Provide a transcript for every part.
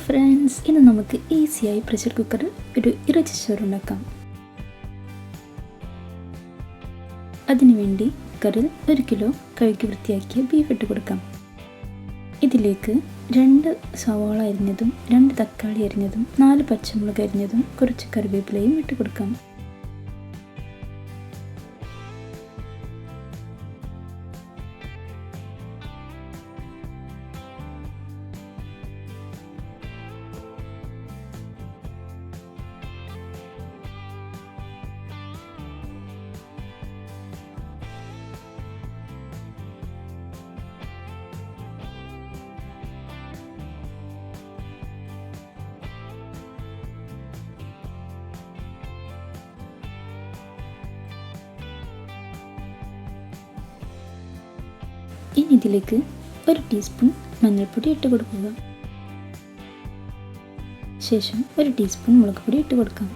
Friends, ഇന്ന് നമുക്ക് ഈസിയായി പ്രഷർ കുക്കറിൽ ഒരു ഇറച്ചിച്ചോറ് ഉണ്ടാക്കാം. അതിനുവേണ്ടി കുക്കറിൽ 1 കിലോ കഴുകി വൃത്തിയാക്കിയ ബീഫ് ഇട്ട് കൊടുക്കാം. ഇതിലേക്ക് 2 സവാള അരിഞ്ഞതും 2 തക്കാളി അരിഞ്ഞതും 4 പച്ചമുളക് അരിഞ്ഞതും കുറച്ച് കറിവേപ്പിലയും ഇട്ട് കൊടുക്കാം. ഇനി ഇതിലേക്ക് 1 ടീസ്പൂൺ മഞ്ഞൾപ്പൊടി ഇട്ട് കൊടുക്കുക. ശേഷം 1 ടീസ്പൂൺ മുളക് പൊടി ഇട്ട് കൊടുക്കാം.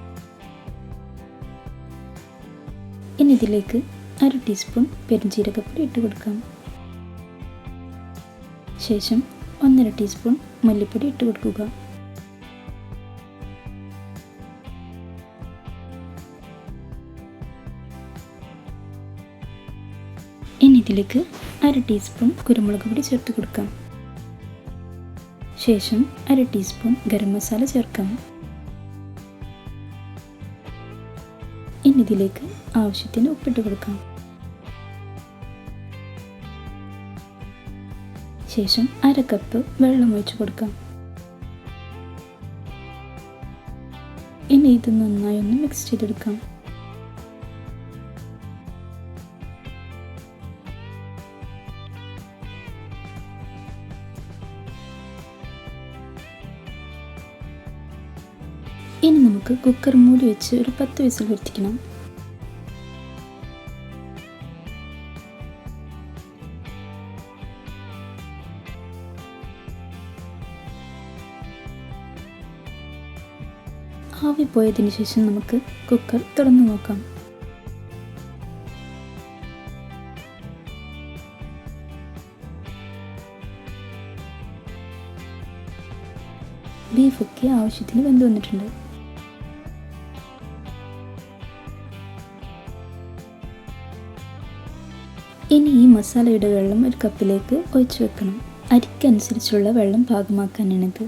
ഇനി ഇതിലേക്ക് 1/2 ടീസ്പൂൺ പെരുംജീരകപ്പൊടി ഇട്ട് കൊടുക്കാം. ശേഷം 1/2 ടീസ്പൂൺ മല്ലിപ്പൊടി ഇട്ട് കൊടുക്കുക. ഇനി ഇതിലേക്ക് 1/2 ടീസ്പൂൺ കുരുമുളക് പൊടി ചേർത്ത് കൊടുക്കാം. ശേഷം 1/2 ടീസ്പൂൺ ഗരം മസാല ചേർക്കാം. ഇനി ഇതിലേക്ക് ആവശ്യത്തിന് ഉപ്പിട്ട് കൊടുക്കാം. ശേഷം 1/2 കപ്പ് വെള്ളം ഒഴിച്ച് കൊടുക്കാം. ഇനി ഇത് നന്നായി ഒന്ന് മിക്സ് ചെയ്തെടുക്കാം. ഇനി നമുക്ക് കുക്കർ മൂടി വെച്ച് ഒരു 10 വിസിൽ വരുത്തിക്കണം. ആവി പോയതിന് ശേഷം നമുക്ക് കുക്കർ തുറന്നു നോക്കാം. ബീഫൊക്കെ ആവശ്യത്തിന് വെന്ത് വന്നിട്ടുണ്ട്. ഇനി ഈ മസാലയുടെ വെള്ളം ഒരു കപ്പിലേക്ക് ഒഴിച്ചു വെക്കണം. അരിക്കനുസരിച്ചുള്ള വെള്ളം പാകമാക്കാനാണിത്.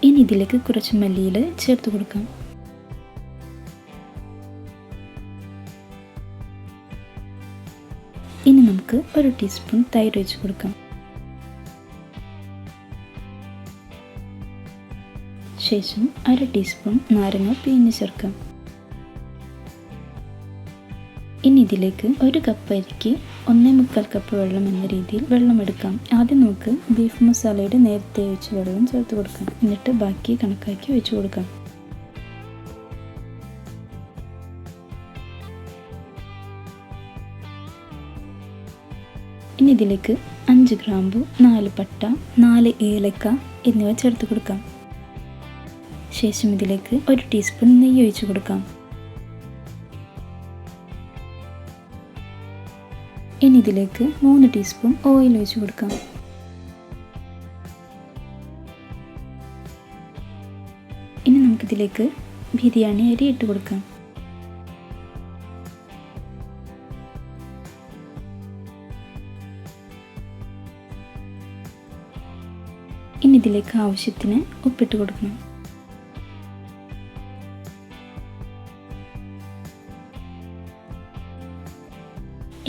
ഇനി ഇതിലേക്ക് കുറച്ച് മല്ലിയില ചേർത്ത് കൊടുക്കാം. ഇനി നമുക്ക് 1 ടീസ്പൂൺ തൈര് ഒഴിച്ച് കൊടുക്കാം. ശേഷം 1/2 ടീസ്പൂൺ നാരങ്ങ പിഴിഞ്ഞ് ചേർക്കാം. ഇനി ഇതിലേക്ക് 1 കപ്പ് അരിക്ക് 1.25 കപ്പ് വെള്ളം എന്ന രീതിയിൽ വെള്ളം എടുക്കാം. ആദ്യം നമുക്ക് ബീഫ് മസാലയുടെ നേരത്തെ ഒഴിച്ച വെള്ളം ചേർത്ത് കൊടുക്കാം. എന്നിട്ട് ബാക്കി കണക്കാക്കി ഒഴിച്ച് കൊടുക്കാം. ഇനി ഇതിലേക്ക് 5 ഗ്രാമ്പു, 4 പട്ട, 4 ഏലക്ക എന്നിവ ചേർത്ത് കൊടുക്കാം. ശേഷം ഇതിലേക്ക് 1 ടീസ്പൂൺ നെയ്യ് ഒഴിച്ച് കൊടുക്കാം. ഇനി ഇതിലേക്ക് 3 ടീസ്പൂൺ ഓയിൽ ഒഴിച്ച് കൊടുക്കാം. ഇനി നമുക്കിതിലേക്ക് ബിരിയാണി അരി ഇട്ട് കൊടുക്കാം. ഇനി ഇതിലേക്ക് ആവശ്യത്തിന് ഉപ്പിട്ട് കൊടുക്കണം.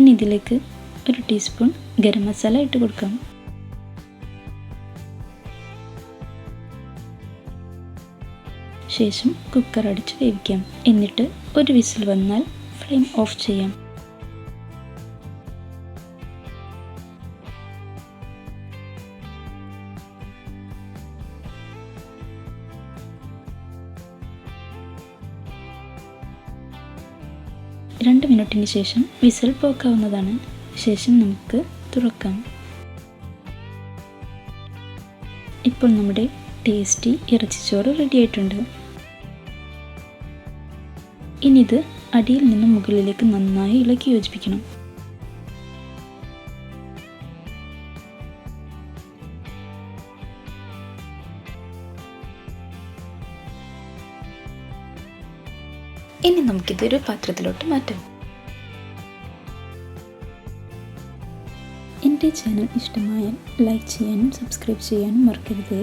ഇനി ഇതിലേക്ക് 1 ടീസ്പൂൺ ഗരം മസാല ഇട്ട് കൊടുക്കാം. ശേഷം കുക്കർ അടിച്ച് വേവിക്കാം. എന്നിട്ട് 1 വിസിൽ വന്നാൽ ഫ്ലെയിം ഓഫ് ചെയ്യാം. രണ്ട് മിനിറ്റിന് ശേഷം വിസിൽ പോക്കാവുന്നതാണ്. ശേഷം നമുക്ക് തുറക്കാം. ഇപ്പോൾ നമ്മുടെ ടേസ്റ്റി ഇറച്ചിച്ചോറ് റെഡി ആയിട്ടുണ്ട്. ഇനി ഇത് അടിയിൽ നിന്നും മുകളിലേക്ക് നന്നായി ഇളക്കി യോജിപ്പിക്കണം. ഇനി നമുക്കിതൊരു പാത്രത്തിലോട്ട് മാറ്റാം. എൻ്റെ ചാനൽ ഇഷ്ടമായാൽ ലൈക്ക് ചെയ്യാനും സബ്സ്ക്രൈബ് ചെയ്യാനും മറക്കരുത്.